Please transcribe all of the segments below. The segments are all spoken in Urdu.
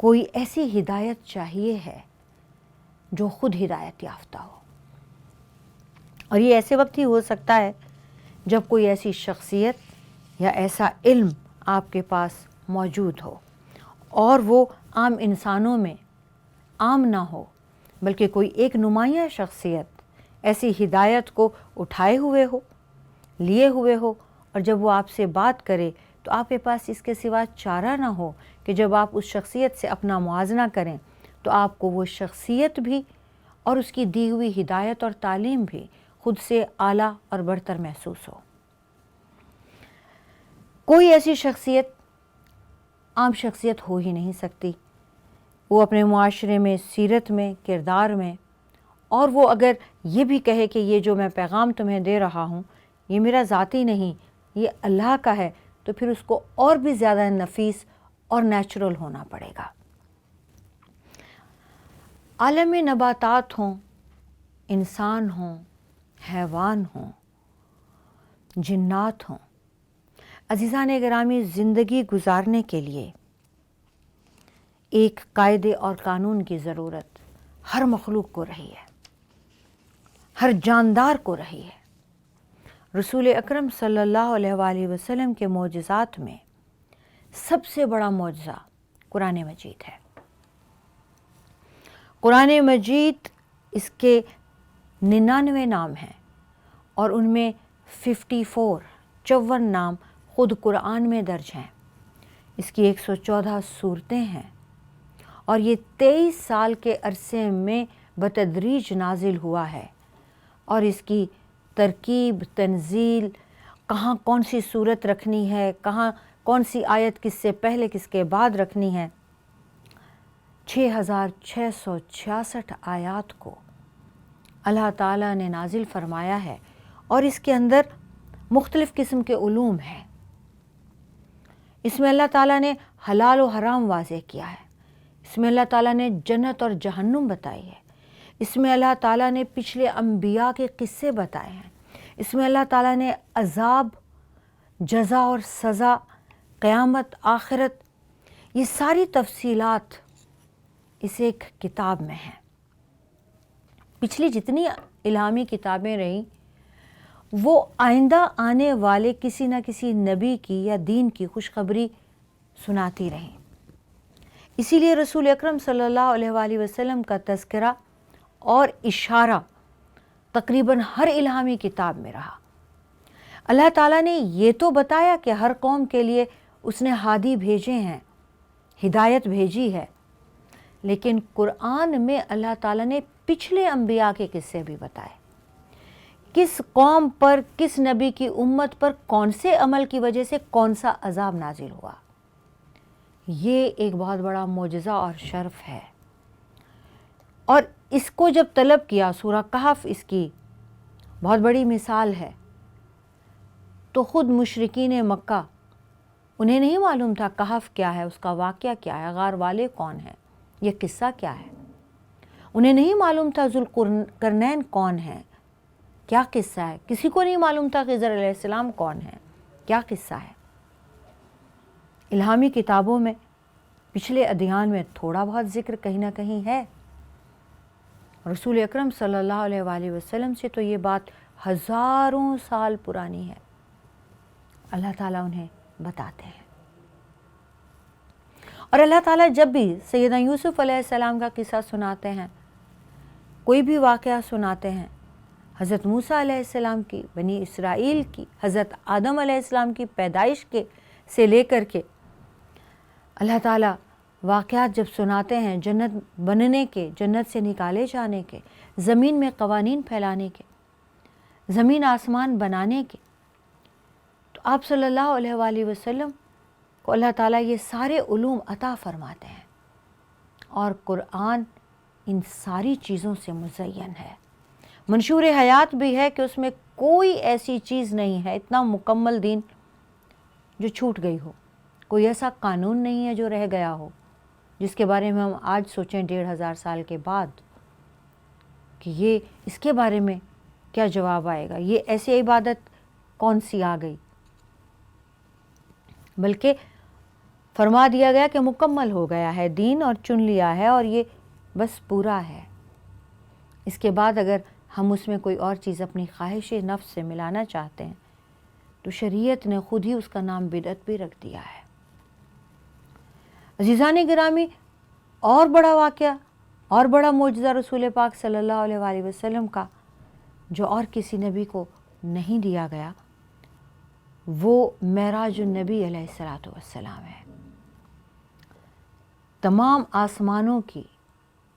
کوئی ایسی ہدایت چاہیے ہے جو خود ہدایت یافتہ ہو، اور یہ ایسے وقت ہی ہو سکتا ہے جب کوئی ایسی شخصیت یا ایسا علم آپ کے پاس موجود ہو اور وہ عام انسانوں میں عام نہ ہو، بلکہ کوئی ایک نمایاں شخصیت ایسی ہدایت کو اٹھائے ہوئے ہو، لیے ہوئے ہو، اور جب وہ آپ سے بات کرے تو آپ کے پاس اس کے سوا چارہ نہ ہو کہ جب آپ اس شخصیت سے اپنا موازنہ کریں تو آپ کو وہ شخصیت بھی اور اس کی دی ہوئی ہدایت اور تعلیم بھی خود سے اعلیٰ اور برتر محسوس ہو۔ کوئی ایسی شخصیت عام شخصیت ہو ہی نہیں سکتی، وہ اپنے معاشرے میں، سیرت میں، کردار میں، اور وہ اگر یہ بھی کہے کہ یہ جو میں پیغام تمہیں دے رہا ہوں یہ میرا ذاتی نہیں، یہ اللہ کا ہے، تو پھر اس کو اور بھی زیادہ نفیس اور نیچرل ہونا پڑے گا۔ عالم نباتات ہوں، انسان ہوں، حیوان ہوں، جنات ہوں، عزیزان گرامی، زندگی گزارنے کے لیے ایک قاعدے اور قانون کی ضرورت ہر مخلوق کو رہی ہے، ہر جاندار کو رہی ہے۔ رسول اکرم صلی اللہ علیہ وآلہ وسلم کے معجزات میں سب سے بڑا معجزہ قرآن مجید ہے۔ قرآن مجید، اس کے 99 نام ہیں اور ان میں 54 نام خود قرآن میں درج ہیں۔ اس کی 114 صورتیں ہیں اور یہ 23 سال کے عرصے میں بتدریج نازل ہوا ہے، اور اس کی ترکیب، تنزیل، کہاں کون سی صورت رکھنی ہے، کہاں کون سی آیت کس سے پہلے کس کے بعد رکھنی ہے، 6666 آیات کو اللہ تعالیٰ نے نازل فرمایا ہے، اور اس کے اندر مختلف قسم کے علوم ہیں۔ اس میں اللہ تعالیٰ نے حلال و حرام واضح کیا ہے، اس میں اللہ تعالیٰ نے جنت اور جہنم بتائی ہے، اس میں اللہ تعالیٰ نے پچھلے انبیاء کے قصے بتائے ہیں، اس میں اللہ تعالیٰ نے عذاب، جزا اور سزا، قیامت، آخرت، یہ ساری تفصیلات اس ایک کتاب میں ہیں۔ پچھلی جتنی الہامی کتابیں رہیں وہ آئندہ آنے والے کسی نہ کسی نبی کی یا دین کی خوشخبری سناتی رہیں۔ اسی لیے رسول اکرم صلی اللہ علیہ وآلہ وسلم کا تذکرہ اور اشارہ تقریباً ہر الہامی کتاب میں رہا۔ اللہ تعالیٰ نے یہ تو بتایا کہ ہر قوم کے لیے اس نے ہادی بھیجے ہیں، ہدایت بھیجی ہے، لیکن قرآن میں اللہ تعالیٰ نے پچھلے انبیاء کے قصے بھی بتائے، کس قوم پر، کس نبی کی امت پر کون سے عمل کی وجہ سے کون سا عذاب نازل ہوا۔ یہ ایک بہت بڑا معجزہ اور شرف ہے، اور اس کو جب طلب کیا، سورہ کہف اس کی بہت بڑی مثال ہے، تو خود مشرکین مکہ، انہیں نہیں معلوم تھا کہف کیا ہے، اس کا واقعہ کیا ہے، غار والے کون ہیں، یہ قصہ کیا ہے، انہیں نہیں معلوم تھا ذوالقرنین کون ہے، کیا قصہ ہے، کسی کو نہیں معلوم تھا خضر علیہ السلام کون ہے، کیا قصہ ہے۔ الہامی کتابوں میں، پچھلے ادیان میں تھوڑا بہت ذکر کہیں نہ کہیں ہے، رسول اکرم صلی اللہ علیہ وآلہ وسلم سے تو یہ بات ہزاروں سال پرانی ہے، اللہ تعالیٰ انہیں بتاتے ہیں۔ اور اللہ تعالیٰ جب بھی سیدنا یوسف علیہ السلام کا قصہ سناتے ہیں، کوئی بھی واقعہ سناتے ہیں، حضرت موسیٰ علیہ السلام کی، بنی اسرائیل کی، حضرت آدم علیہ السلام کی پیدائش کے سے لے کر کے اللہ تعالیٰ واقعات جب سناتے ہیں، جنت بننے کے، جنت سے نکالے جانے کے، زمین میں قوانین پھیلانے کے، زمین آسمان بنانے کے، تو آپ صلی اللہ علیہ وآلہ وسلم کو اللہ تعالیٰ یہ سارے علوم عطا فرماتے ہیں، اور قرآن ان ساری چیزوں سے مزین ہے، منشور حیات بھی ہے کہ اس میں کوئی ایسی چیز نہیں ہے، اتنا مکمل دین جو چھوٹ گئی ہو، کوئی ایسا قانون نہیں ہے جو رہ گیا ہو جس کے بارے میں ہم آج سوچیں 1500 سال کے بعد کہ یہ اس کے بارے میں کیا جواب آئے گا، یہ ایسی عبادت کون سی آ گئی، بلکہ فرما دیا گیا کہ مکمل ہو گیا ہے دین اور چن لیا ہے اور یہ بس پورا ہے۔ اس کے بعد اگر ہم اس میں کوئی اور چیز اپنی خواہش نفس سے ملانا چاہتے ہیں تو شریعت نے خود ہی اس کا نام بدعت بھی رکھ دیا ہے۔ عزیزان گرامی، اور بڑا واقعہ اور بڑا معجزہ رسول پاک صلی اللہ علیہ وآلہ وسلم کا جو اور کسی نبی کو نہیں دیا گیا، وہ معراج النبی علیہ الصلوۃ والسلام ہے۔ تمام آسمانوں کی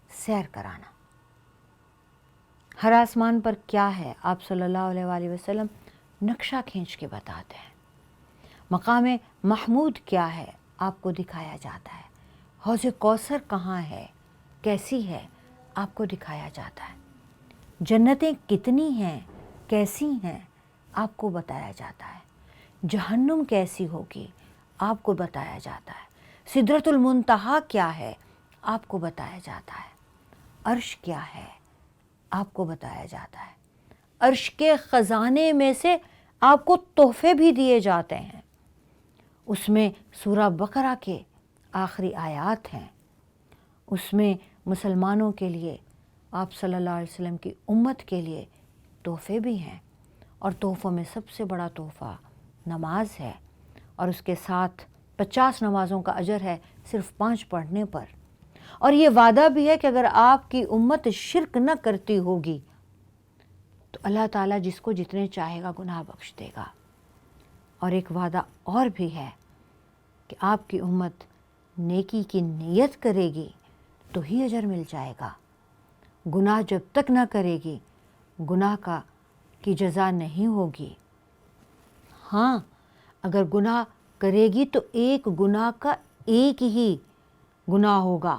سیر کرانا۔ ہر آسمان پر کیا ہے آپ صلی اللہ علیہ وآلہ وسلم نقشہ کھینچ کے بتاتے ہیں۔ مقام محمود کیا ہے آپ کو دکھایا جاتا ہے۔ حوض کوثر کہاں ہے، کیسی ہے، آپ کو دکھایا جاتا ہے۔ جنتیں کتنی ہیں، کیسی ہیں، آپ کو بتایا جاتا ہے۔ جہنم کیسی ہوگی، آپ کو بتایا جاتا ہے۔ سدرۃ المنتہا کیا ہے، آپ کو بتایا جاتا ہے۔ عرش کیا ہے، آپ کو بتایا جاتا ہے۔ عرش کے خزانے میں سے آپ کو تحفے بھی دیے جاتے ہیں۔ اس میں سورہ بقرہ کے آخری آیات ہیں، اس میں مسلمانوں کے لیے، آپ صلی اللہ علیہ وسلم کی امت کے لیے تحفے بھی ہیں، اور تحفوں میں سب سے بڑا تحفہ نماز ہے، اور اس کے ساتھ 50 نمازوں کا اجر ہے صرف 5 پڑھنے پر۔ اور یہ وعدہ بھی ہے کہ اگر آپ کی امت شرک نہ کرتی ہوگی تو اللہ تعالیٰ جس کو جتنے چاہے گا گناہ بخش دے گا۔ اور ایک وعدہ اور بھی ہے کہ آپ کی امت نیکی کی نیت کرے گی تو ہی اجر مل جائے گا۔ گناہ جب تک نہ کرے گی، گناہ کی جزا نہیں ہوگی۔ ہاں، اگر گناہ کرے گی تو ایک گناہ کا ایک ہی گناہ ہوگا۔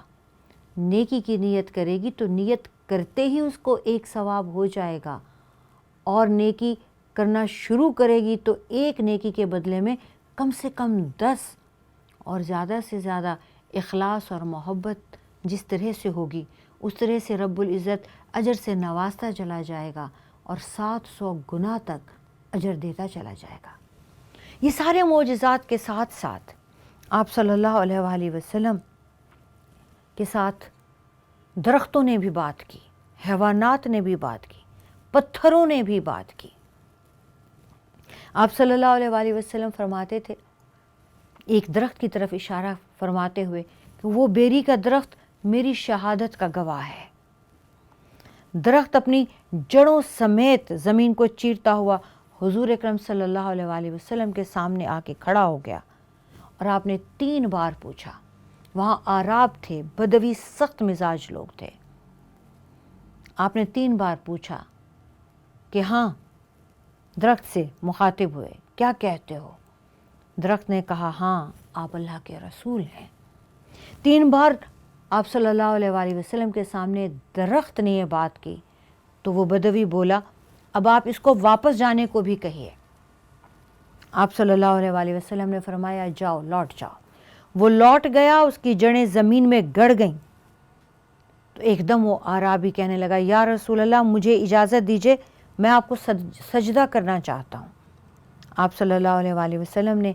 نیکی کی نیت کرے گی تو نیت کرتے ہی اس کو ایک ثواب ہو جائے گا، اور نیکی کرنا شروع کرے گی تو ایک نیکی کے بدلے میں کم سے کم 10 اور زیادہ سے زیادہ اخلاص اور محبت جس طرح سے ہوگی اس طرح سے رب العزت اجر سے نوازتا چلا جائے گا، اور 700 گنا تک اجر دیتا چلا جائے گا۔ یہ سارے معجزات کے ساتھ ساتھ آپ صلی اللہ علیہ وآلہ وسلم کے ساتھ درختوں نے بھی بات کی، حیوانات نے بھی بات کی، پتھروں نے بھی بات کی۔ آپ صلی اللہ علیہ وآلہ وسلم فرماتے تھے، ایک درخت کی طرف اشارہ فرماتے ہوئے کہ وہ بیری کا درخت میری شہادت کا گواہ ہے۔ درخت اپنی جڑوں سمیت زمین کو چیرتا ہوا حضور اکرم صلی اللہ علیہ وآلہ وسلم کے سامنے آ کے کھڑا ہو گیا، اور آپ نے 3 بار پوچھا۔ وہاں اعراب تھے، بدوی سخت مزاج لوگ تھے۔ آپ نے 3 بار پوچھا کہ ہاں، درخت سے مخاطب ہوئے، کیا کہتے ہو؟ درخت نے کہا، ہاں، آپ اللہ کے رسول ہیں۔ 3 بار آپ صلی اللہ علیہ وآلہ وسلم کے سامنے درخت نے یہ بات کی تو وہ بدوی بولا، اب آپ اس کو واپس جانے کو بھی کہیے۔ آپ صلی اللہ علیہ وآلہ وسلم نے فرمایا، جاؤ، لوٹ جاؤ۔ وہ لوٹ گیا، اس کی جڑیں زمین میں گڑ گئیں۔ تو ایک دم وہ اعرابی کہنے لگا، یا رسول اللہ، مجھے اجازت دیجئے، میں آپ کو سجدہ کرنا چاہتا ہوں۔ آپ صلی اللہ علیہ وآلہ وسلم نے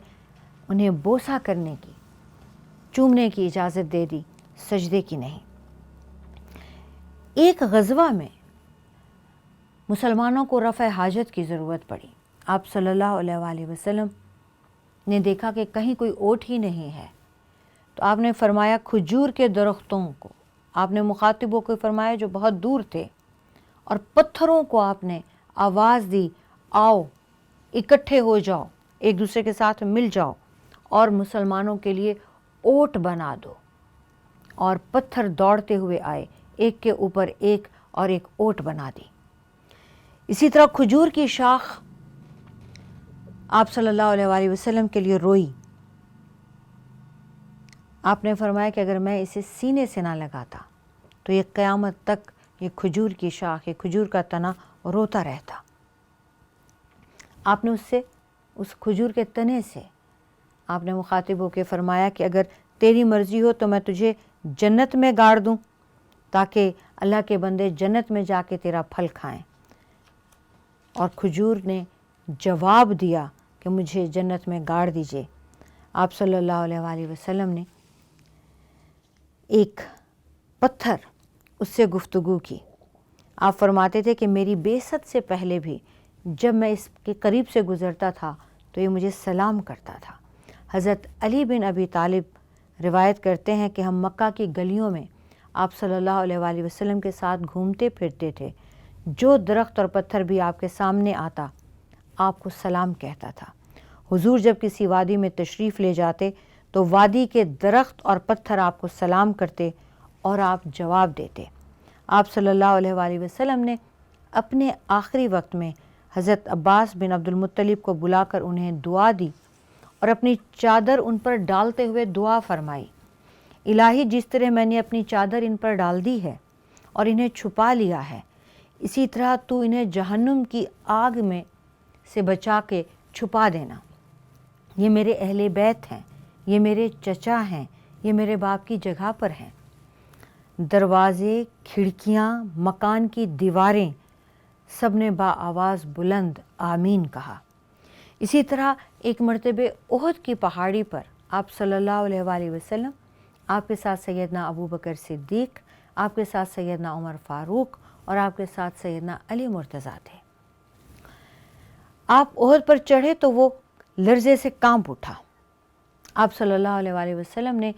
انہیں بوسہ کرنے کی، چومنے کی اجازت دے دی، سجدے کی نہیں۔ ایک غزوہ میں مسلمانوں کو رفع حاجت کی ضرورت پڑی۔ آپ صلی اللہ علیہ وآلہ وسلم نے دیکھا کہ کہیں کوئی اوٹ ہی نہیں ہے، تو آپ نے فرمایا کھجور کے درختوں کو، آپ نے مخاطبوں کو فرمایا جو بہت دور تھے، اور پتھروں کو آپ نے آواز دی، آؤ، اکٹھے ہو جاؤ، ایک دوسرے کے ساتھ مل جاؤ، اور مسلمانوں کے لیے اوٹ بنا دو۔ اور پتھر دوڑتے ہوئے آئے، ایک کے اوپر ایک، اور ایک اوٹ بنا دی۔ اسی طرح کھجور کی شاخ آپ صلی اللہ علیہ وآلہ وسلم کے لیے روئی۔ آپ نے فرمایا کہ اگر میں اسے سینے سے نہ لگاتا تو یہ قیامت تک یہ کھجور کی شاخ، یہ کھجور کا تنا روتا رہتا۔ آپ نے اس کھجور کے تنے سے آپ نے مخاطب ہو کے فرمایا کہ اگر تیری مرضی ہو تو میں تجھے جنت میں گاڑ دوں تاکہ اللہ کے بندے جنت میں جا کے تیرا پھل کھائیں۔ اور کھجور نے جواب دیا کہ مجھے جنت میں گاڑ دیجئے۔ آپ صلی اللہ علیہ وآلہ وسلم نے ایک پتھر اس سے گفتگو کی. آپ فرماتے تھے کہ میری بعثت سے پہلے بھی جب میں اس کے قریب سے گزرتا تھا تو یہ مجھے سلام کرتا تھا. حضرت علی بن ابی طالب روایت کرتے ہیں کہ ہم مکہ کی گلیوں میں آپ صلی اللہ علیہ وآلہ وسلم کے ساتھ گھومتے پھرتے تھے. جو درخت اور پتھر بھی آپ کے سامنے آتا آپ کو سلام کہتا تھا. حضور جب کسی وادی میں تشریف لے جاتے تو وادی کے درخت اور پتھر آپ کو سلام کرتے اور آپ جواب دیتے. آپ صلی اللہ علیہ وآلہ وسلم نے اپنے آخری وقت میں حضرت عباس بن عبد المطلب کو بلا کر انہیں دعا دی اور اپنی چادر ان پر ڈالتے ہوئے دعا فرمائی. الہی جس طرح میں نے اپنی چادر ان پر ڈال دی ہے اور انہیں چھپا لیا ہے، اسی طرح تو انہیں جہنم کی آگ میں سے بچا کے چھپا دینا. یہ میرے اہل بیت ہیں، یہ میرے چچا ہیں، یہ میرے باپ کی جگہ پر ہیں. دروازے، کھڑکیاں، مکان کی دیواریں سب نے آواز بلند آمین کہا. اسی طرح ایک مرتبہ احد کی پہاڑی پر آپ صلی اللہ علیہ وآلہ وسلم، آپ کے ساتھ سیدنا ابو بکر صدیق، آپ کے ساتھ سیدنا عمر فاروق اور آپ کے ساتھ سیدنا علی مرتضیٰ تھے. آپ احد پر چڑھے تو وہ لرزے سے کانپ اٹھا. آپ صلی اللہ علیہ وآلہ وسلم نے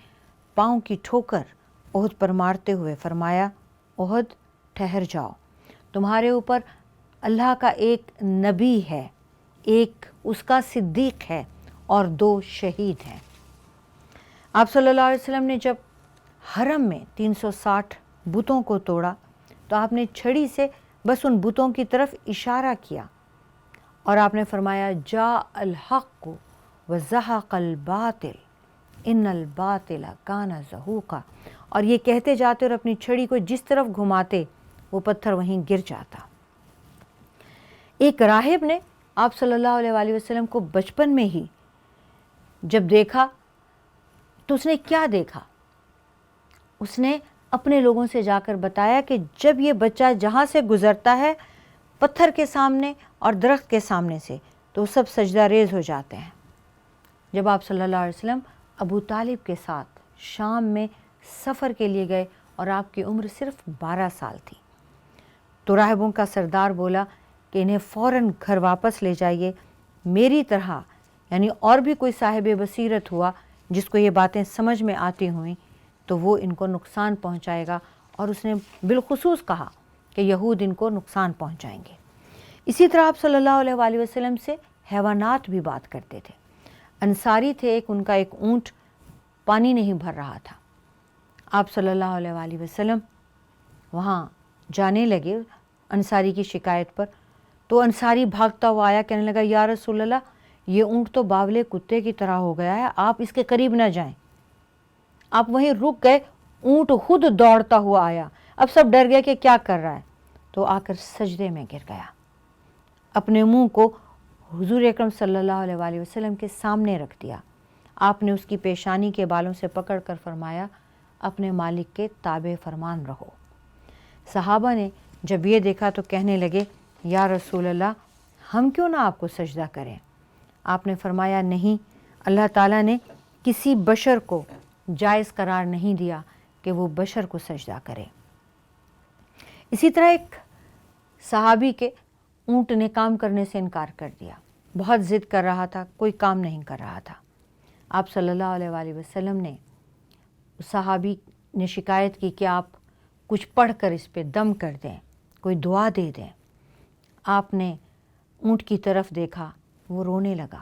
پاؤں کی ٹھوکر احد پر مارتے ہوئے فرمایا، احد ٹھہر جاؤ، تمہارے اوپر اللہ کا ایک نبی ہے، ایک اس کا صدیق ہے اور 2 شہید ہیں. آپ صلی اللہ علیہ وسلم نے جب حرم میں 360 بتوں کو توڑا تو آپ نے چھڑی سے بس ان بتوں کی طرف اشارہ کیا اور آپ نے فرمایا، جاء الحق وزہق الباطل ان الباطل کان زہوقا. اور یہ کہتے جاتے اور اپنی چھڑی کو جس طرف گھماتے وہ پتھر وہیں گر جاتا. ایک راہب نے آپ صلی اللہ علیہ وآلہ وسلم کو بچپن میں ہی جب دیکھا تو اس نے کیا دیکھا؟ اس نے اپنے لوگوں سے جا کر بتایا کہ جب یہ بچہ جہاں سے گزرتا ہے پتھر کے سامنے اور درخت کے سامنے سے تو سب سجدہ ریز ہو جاتے ہیں. جب آپ صلی اللہ علیہ وسلم ابو طالب کے ساتھ شام میں سفر کے لیے گئے اور آپ کی عمر صرف 12 سال تھی تو راہبوں کا سردار بولا کہ انہیں فوراً گھر واپس لے جائیے. میری طرح یعنی اور بھی کوئی صاحب بصیرت ہوا جس کو یہ باتیں سمجھ میں آتی ہوئیں تو وہ ان کو نقصان پہنچائے گا. اور اس نے بالخصوص کہا کہ یہود ان کو نقصان پہنچائیں گے. اسی طرح آپ صلی اللہ علیہ وآلہ وسلم سے حیوانات بھی بات کرتے تھے. انصاری تھے، ان کا ایک اونٹ پانی نہیں بھر رہا تھا. آپ صلی اللہ علیہ وآلہ وسلم وہاں جانے لگے انصاری کی شکایت پر تو انصاری بھاگتا ہوا آیا، کہنے لگا، یا رسول اللہ، یہ اونٹ تو باولے کتے کی طرح ہو گیا ہے، آپ اس کے قریب نہ جائیں. آپ وہیں رک گئے، اونٹ خود دوڑتا ہوا آیا. اب سب ڈر گئے کہ کیا کر رہا ہے تو آ کر سجدے میں گر گیا. اپنے منہ کو حضور اکرم صلی اللہ علیہ وآلہ وسلم کے سامنے رکھ دیا. آپ نے اس کی پیشانی کے بالوں سے پکڑ کر فرمایا، اپنے مالک کے تابع فرمان رہو. صحابہ نے جب یہ دیکھا تو کہنے لگے، یا رسول اللہ، ہم کیوں نہ آپ کو سجدہ کریں؟ آپ نے فرمایا، نہیں، اللہ تعالیٰ نے کسی بشر کو جائز قرار نہیں دیا کہ وہ بشر کو سجدہ کرے. اسی طرح ایک صحابی کے اونٹ نے کام کرنے سے انکار کر دیا، بہت ضد کر رہا تھا، کوئی کام نہیں کر رہا تھا. آپ صلی اللہ علیہ وآلہ وسلم نے صحابی نے شکایت کی کہ آپ کچھ پڑھ کر اس پہ دم کر دیں، کوئی دعا دے دیں. آپ نے اونٹ کی طرف دیکھا، وہ رونے لگا.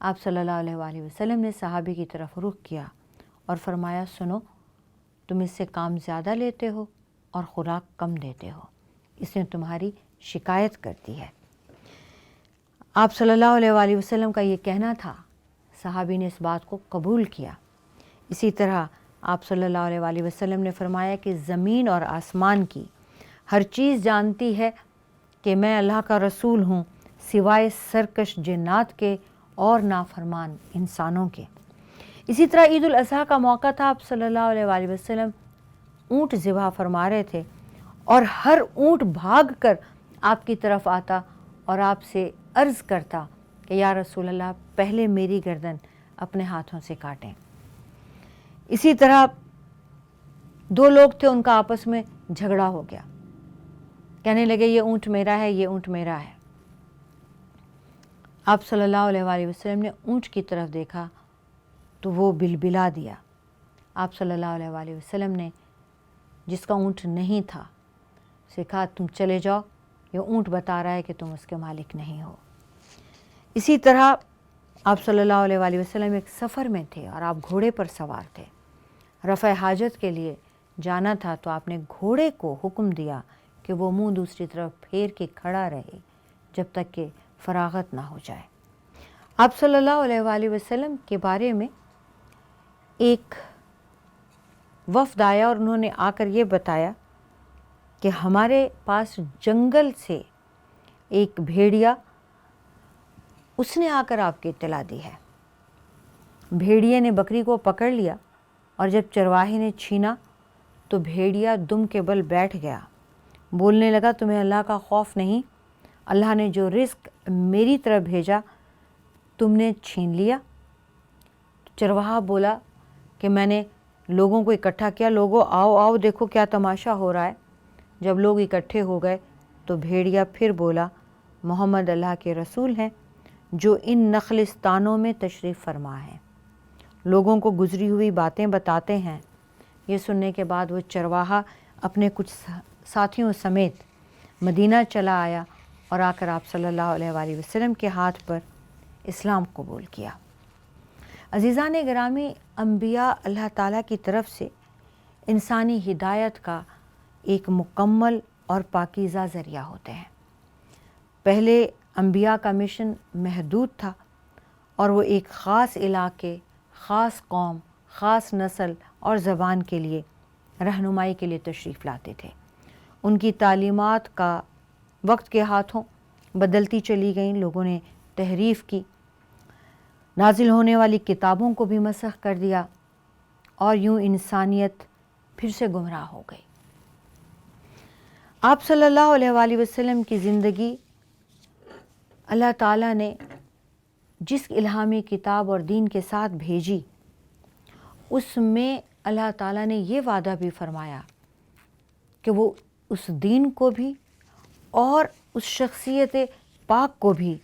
آپ صلی اللہ علیہ وآلہ وسلم نے صحابی کی طرف رخ کیا اور فرمایا، سنو، تم اس سے کام زیادہ لیتے ہو اور خوراک کم دیتے ہو، اس نے تمہاری شکایت کرتی ہے. آپ صلی اللہ علیہ وآلہ وسلم کا یہ کہنا تھا، صحابی نے اس بات کو قبول کیا. اسی طرح آپ صلی اللہ علیہ وآلہ وسلم نے فرمایا کہ زمین اور آسمان کی ہر چیز جانتی ہے کہ میں اللہ کا رسول ہوں، سوائے سرکش جنات کے اور نافرمان انسانوں کے. اسی طرح عید الاضحیٰ کا موقع تھا. آپ صلی اللہ علیہ وآلہ وسلم اونٹ ذبح فرما رہے تھے اور ہر اونٹ بھاگ کر آپ کی طرف آتا اور آپ سے عرض کرتا کہ یا رسول اللہ پہلے میری گردن اپنے ہاتھوں سے کاٹیں۔ اسی طرح دو لوگ تھے، ان کا آپس میں جھگڑا ہو گیا، کہنے لگے یہ اونٹ میرا ہے، یہ اونٹ میرا ہے۔ آپ صلی اللہ علیہ وآلہ وسلم نے اونٹ کی طرف دیکھا تو وہ بلبلا دیا۔ آپ صلی اللہ علیہ وآلہ وسلم نے جس کا اونٹ نہیں تھا اسے کہا تم چلے جاؤ، یہ اونٹ بتا رہا ہے کہ تم اس کے مالک نہیں ہو۔ اسی طرح آپ صلی اللہ علیہ وآلہ وسلم ایک سفر میں تھے اور آپ گھوڑے پر سوار تھے، رفع حاجت کے لیے جانا تھا، تو آپ نے گھوڑے کو حکم دیا کہ وہ منہ دوسری طرف پھیر کے کھڑا رہے جب تک کہ فراغت نہ ہو جائے۔ آپ صلی اللہ علیہ وآلہ وسلم کے بارے میں ایک وفد آیا اور انہوں نے آ کر یہ بتایا کہ ہمارے پاس جنگل سے ایک بھیڑیا، اس نے آ کر آپ کی اطلاع دی ہے۔ بھیڑیے نے بکری کو پکڑ لیا اور جب چرواہے نے چھینا تو بھیڑیا دم کے بل بیٹھ گیا، بولنے لگا تمہیں اللہ کا خوف نہیں؟ اللہ نے جو رزق میری طرف بھیجا تم نے چھین لیا۔ چرواہا بولا کہ میں نے لوگوں کو اکٹھا کیا، لوگوں آؤ آؤ دیکھو کیا تماشا ہو رہا ہے۔ جب لوگ اکٹھے ہو گئے تو بھیڑیا پھر بولا محمد اللہ کے رسول ہیں جو ان نخلستانوں میں تشریف فرما ہے، لوگوں کو گزری ہوئی باتیں بتاتے ہیں۔ یہ سننے کے بعد وہ چرواہا اپنے کچھ ساتھیوں سمیت مدینہ چلا آیا اور آ کر آپ صلی اللہ علیہ وآلہ وسلم کے ہاتھ پر اسلام قبول کیا۔ عزیزان گرامی، انبیاء اللہ تعالیٰ کی طرف سے انسانی ہدایت کا ایک مکمل اور پاکیزہ ذریعہ ہوتے ہیں۔ پہلے انبیاء کا مشن محدود تھا اور وہ ایک خاص علاقے، خاص قوم، خاص نسل اور زبان کے لیے رہنمائی کے لیے تشریف لاتے تھے۔ ان کی تعلیمات کا وقت کے ہاتھوں بدلتی چلی گئیں، لوگوں نے تحریف کی، نازل ہونے والی کتابوں کو بھی مسخ کر دیا اور یوں انسانیت پھر سے گمراہ ہو گئی۔ آپ صلی اللہ علیہ وآلہ وسلم کی زندگی اللہ تعالیٰ نے جس الہامی کتاب اور دین کے ساتھ بھیجی، اس میں اللہ تعالیٰ نے یہ وعدہ بھی فرمایا کہ وہ اس دین کو بھی اور اس شخصیت پاک کو بھی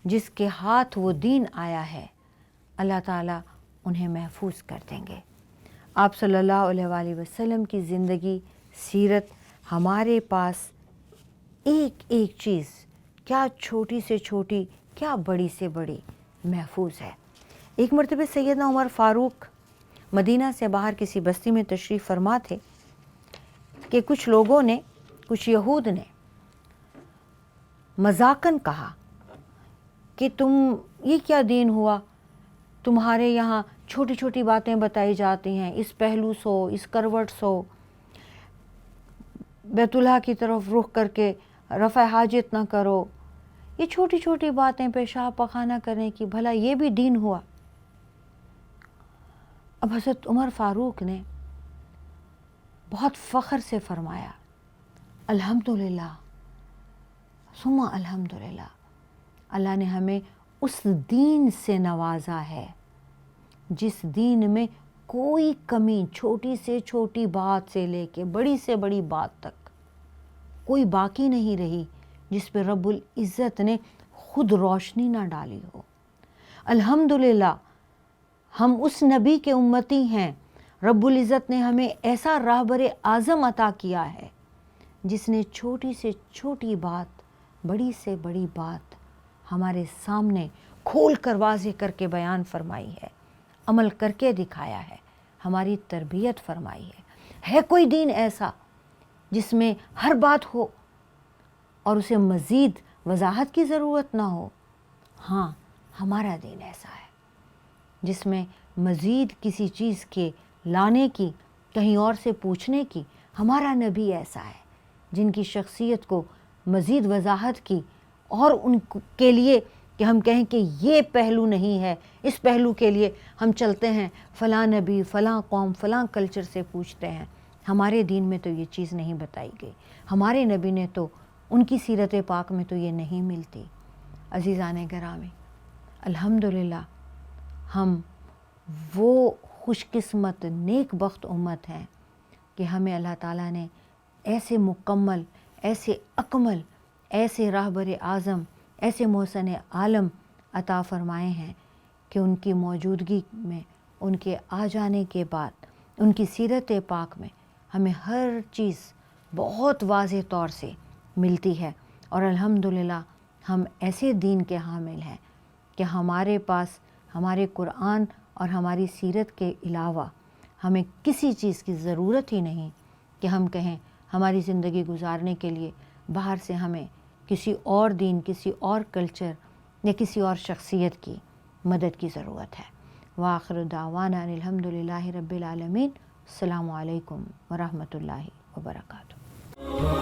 جس کے ہاتھ وہ دین آیا ہے، اللہ تعالیٰ انہیں محفوظ کر دیں گے۔ آپ صلی اللہ علیہ وآلہ وسلم کی زندگی، سیرت ہمارے پاس ایک ایک چیز، کیا چھوٹی سے چھوٹی، کیا بڑی سے بڑی محفوظ ہے۔ ایک مرتبہ سیدنا عمر فاروق مدینہ سے باہر کسی بستی میں تشریف فرما تھے کہ کچھ لوگوں نے، کچھ یہود نے مذاقاً کہا کہ تم یہ کیا دین ہوا، تمہارے یہاں چھوٹی چھوٹی باتیں بتائی جاتی ہیں، اس پہلو سو، اس کروٹ سو، بیت اللہ کی طرف رخ کر کے رفع حاجت نہ کرو، یہ چھوٹی چھوٹی باتیں پیشاب پخانہ کرنے کی، بھلا یہ بھی دین ہوا؟ اب حضرت عمر فاروق نے بہت فخر سے فرمایا الحمدللہ ثم الحمدللہ، اللہ نے ہمیں اس دین سے نوازا ہے جس دین میں کوئی کمی، چھوٹی سے چھوٹی بات سے لے کے بڑی سے بڑی بات تک کوئی باقی نہیں رہی جس پہ رب العزت نے خود روشنی نہ ڈالی ہو۔ الحمدللہ ہم اس نبی کے امتی ہیں، رب العزت نے ہمیں ایسا راہبر اعظم عطا کیا ہے جس نے چھوٹی سے چھوٹی بات، بڑی سے بڑی بات ہمارے سامنے کھول کر واضح کر کے بیان فرمائی ہے، عمل کر کے دکھایا ہے، ہماری تربیت فرمائی ہے کوئی دین ایسا جس میں ہر بات ہو اور اسے مزید وضاحت کی ضرورت نہ ہو؟ ہاں، ہمارا دین ایسا ہے جس میں مزید کسی چیز کے لانے کی، کہیں اور سے پوچھنے کی، ہمارا نبی ایسا ہے جن کی شخصیت کو مزید وضاحت کی اور ان کے لیے کہ ہم کہیں کہ یہ پہلو نہیں ہے، اس پہلو کے لیے ہم چلتے ہیں فلاں نبی، فلاں قوم، فلاں کلچر سے پوچھتے ہیں۔ ہمارے دین میں تو یہ چیز نہیں بتائی گئی، ہمارے نبی نے تو، ان کی سیرت پاک میں تو یہ نہیں ملتی۔ عزیزان گرامی، الحمدللہ ہم وہ خوش قسمت نیک بخت امت ہیں کہ ہمیں اللہ تعالیٰ نے ایسے مکمل، ایسے اکمل، ایسے راہبر اعظم، ایسے محسن عالم عطا فرمائے ہیں کہ ان کی موجودگی میں، ان کے آ جانے کے بعد، ان کی سیرت پاک میں ہمیں ہر چیز بہت واضح طور سے ملتی ہے، اور الحمدللہ ہم ایسے دین کے حامل ہیں کہ ہمارے پاس ہمارے قرآن اور ہماری سیرت کے علاوہ ہمیں کسی چیز کی ضرورت ہی نہیں کہ ہم کہیں ہماری زندگی گزارنے کے لیے باہر سے ہمیں کسی اور دین، کسی اور کلچر یا کسی اور شخصیت کی مدد کی ضرورت ہے۔ وآخر دعوانا ان الحمدللہ رب العالمین۔ السلام علیکم ورحمۃ اللہ وبرکاتہ۔